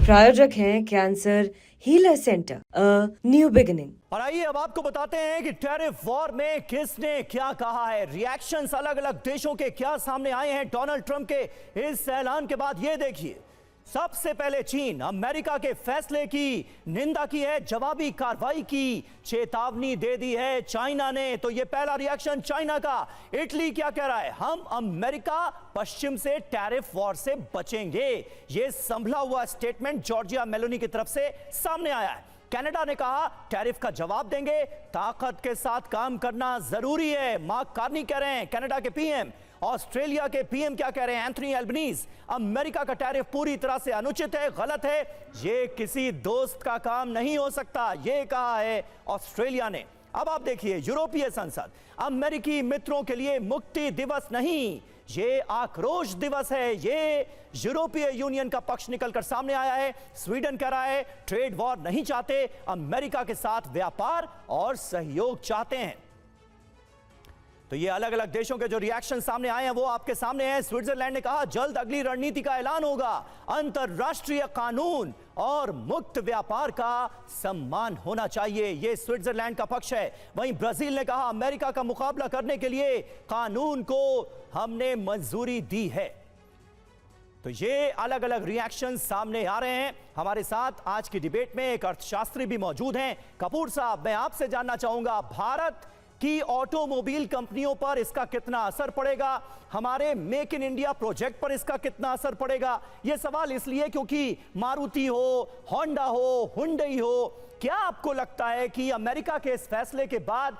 प्रायोजक हैं cancer healer centre, a new beginning. और आइए अब आपको बताते हैं कि टैरिफ वॉर में किसने क्या कहा है। रिएक्शंस अलग अलग देशों के क्या सामने आए हैं डोनाल्ड ट्रंप के इस ऐलान के बाद। ये देखिए, सबसे पहले चीन अमेरिका के फैसले की निंदा की है, जवाबी कार्रवाई की चेतावनी दे दी है चाइना ने। तो ये पहला रिएक्शन चाइना का। इटली क्या कह रहा है? हम अमेरिका पश्चिम से टैरिफ वॉर से बचेंगे। ये संभला हुआ स्टेटमेंट जॉर्जिया मेलोनी की तरफ से सामने आया है। कनाडा ने कहा टैरिफ का जवाब देंगे, ताकत के साथ काम करना जरूरी है, मार्क कार्नी कह रहे हैं कनाडा के पीएम। ऑस्ट्रेलिया के पीएम क्या कह रहे हैं? एंथनी एल्बनीज, अमेरिका का टैरिफ पूरी तरह से अनुचित है, गलत है, ये किसी दोस्त का काम नहीं हो सकता, ये कहा है ऑस्ट्रेलिया ने। अब आप देखिए, यूरोपीय संसद, अमेरिकी मित्रों के लिए मुक्ति दिवस नहीं, ये आक्रोश दिवस है। ये यूरोपीय यूनियन का पक्ष निकलकर सामने आया है। स्वीडन कह रहा है ट्रेड वॉर नहीं चाहते, अमेरिका के साथ व्यापार और सहयोग चाहते हैं। तो ये अलग अलग देशों के जो रिएक्शन सामने आए हैं वो आपके सामने हैं। स्विट्जरलैंड ने कहा जल्द अगली रणनीति का ऐलान होगा, अंतरराष्ट्रीय कानून और मुक्त व्यापार का सम्मान होना चाहिए, ये स्विट्जरलैंड का पक्ष है। वहीं ब्राजील ने कहा अमेरिका का मुकाबला करने के लिए कानून को हमने मंजूरी दी है। तो ये अलग अलग रिएक्शन सामने आ रहे हैं। हमारे साथ आज की डिबेट में एक अर्थशास्त्री भी मौजूद हैं। कपूर साहब, मैं आपसे जानना चाहूंगा, भारत कि ऑटोमोबाइल कंपनियों पर इसका कितना असर पड़ेगा, हमारे मेक इन इंडिया प्रोजेक्ट पर इसका कितना असर पड़ेगा? यह सवाल इसलिए क्योंकि मारुति हो, होंडा हो, हुंडई हो, क्या आपको लगता है कि अमेरिका के इस फैसले के बाद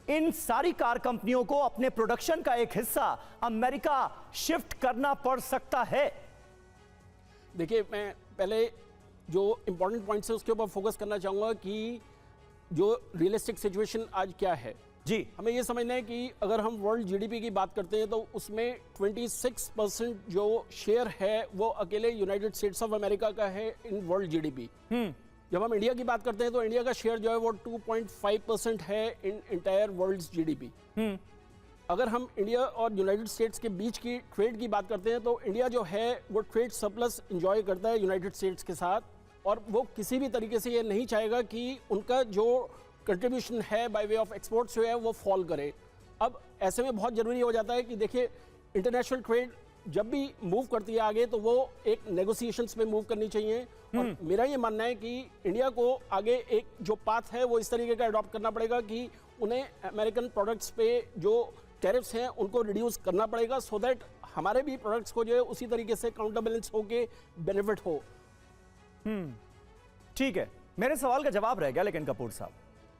इन सारी कार कंपनियों को अपने प्रोडक्शन का एक हिस्सा अमेरिका शिफ्ट करना पड़ सकता है? देखिए, मैं पहले जो इंपॉर्टेंट पॉइंट्स है उसके ऊपर फोकस करना चाहूंगा कि जो रियलिस्टिक सिचुएशन आज क्या है जी। हमें ये समझना है कि अगर हम वर्ल्ड जीडीपी की बात करते हैं तो उसमें 26% जो शेयर है वो अकेले यूनाइटेड स्टेट्स ऑफ अमेरिका का है इन वर्ल्ड जीडीपी। जब हम इंडिया की बात करते हैं तो इंडिया का शेयर जो है वो 2.5% है इन इंटायर वर्ल्ड जीडीपी। अगर हम इंडिया और यूनाइटेड स्टेट्स के बीच की ट्रेड की बात करते हैं तो इंडिया जो है वो ट्रेड सरप्लस इंजॉय करता है यूनाइटेड स्टेट्स के साथ, और वो किसी भी तरीके से ये नहीं चाहेगा कि उनका जो कंट्रीब्यूशन है बाय वे ऑफ एक्सपोर्ट्स जो है वो फॉल करे। अब ऐसे में बहुत ज़रूरी हो जाता है कि देखिए, इंटरनेशनल ट्रेड जब भी मूव करती है आगे तो वो एक नेगोशिएशंस में मूव करनी चाहिए। और मेरा ये मानना है कि इंडिया को आगे एक जो पाथ है वो इस तरीके का अडॉप्ट करना पड़ेगा कि उन्हें अमेरिकन प्रोडक्ट्स पे जो टैरिफ्स हैं उनको रिड्यूस करना पड़ेगा, सो दैट हमारे भी प्रोडक्ट्स को जो है उसी तरीके से काउंटर बैलेंस होके बेनिफिट हो। ठीक है, मेरे सवाल का जवाब रह गया, लेकिन कपूर साहब,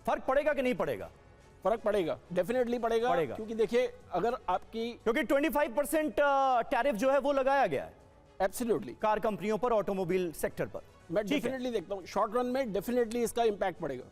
फर्क पड़ेगा कि नहीं पड़ेगा? फर्क पड़ेगा, डेफिनेटली पड़ेगा। क्योंकि देखिए, अगर आपकी क्योंकि 25% टैरिफ जो है वो लगाया गया है एब्सोल्युटली कार कंपनियों पर, ऑटोमोबाइल सेक्टर पर। मैं डेफिनेटली देखता हूं शॉर्ट रन में डेफिनेटली इसका इंपैक्ट पड़ेगा।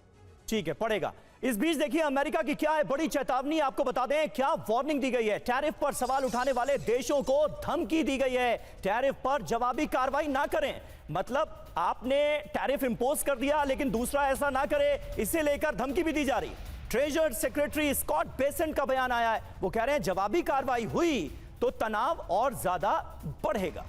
ठीक है, पड़ेगा। इस बीच देखिए अमेरिका की क्या है बड़ी चेतावनी, आपको बता दें क्या वार्निंग दी गई है। टैरिफ पर सवाल उठाने वाले देशों को धमकी दी गई है, टैरिफ पर जवाबी कार्रवाई ना करें। मतलब आपने टैरिफ इंपोज कर दिया लेकिन दूसरा ऐसा ना करे, इसे लेकर धमकी भी दी जा रही। ट्रेजर सेक्रेटरी स्कॉट बेसेंट का बयान आया है, वो कह रहे हैं जवाबी कार्रवाई हुई तो तनाव और ज्यादा बढ़ेगा।